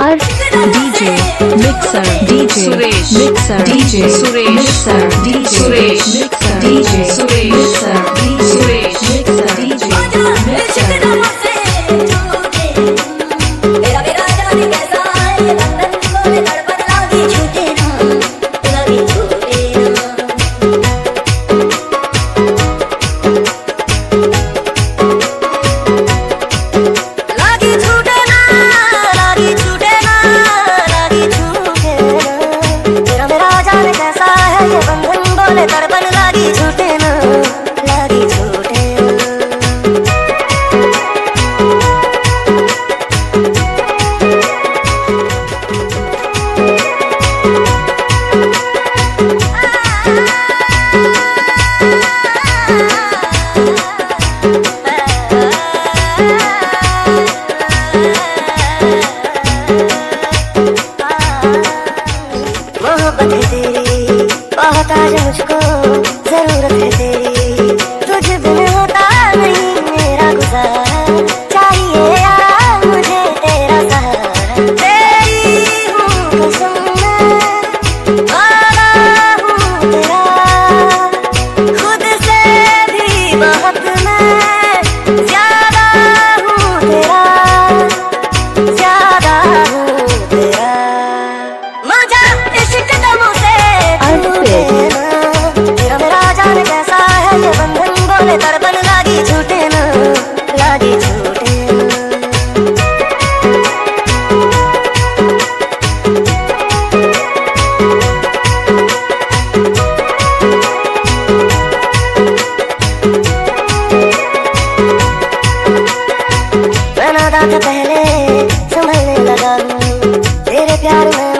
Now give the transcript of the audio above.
और DJ Mixer DJ Suresh Mixer DJ Suresh Mixer DJ Suresh Mixer DJ Suresh Mixer DJ Suresh Mixer DJ Mixer तड़पन लागी झूठे ना लागी झूठे मोहब्बत है तेरी बहुत आज मुझको जरूरत है तेरी तुझ बिन होता नहीं मेरा गुजारा चाहिए यार मुझे तेरा सहारा तेरी हूँ कसम मैं वादा हूँ तेरा खुद से भी बहुत मैं ज्यादा हूँ तेरा ज्यादा हूँ तेरा मजा इश्क दमों से तेरा मेरा जान कैसा है ये बंधन बोले तड़पन लागी झूठे ना लागी झूठे मैं नादान था पहले संभलने लगा हूँ तेरे प्यार में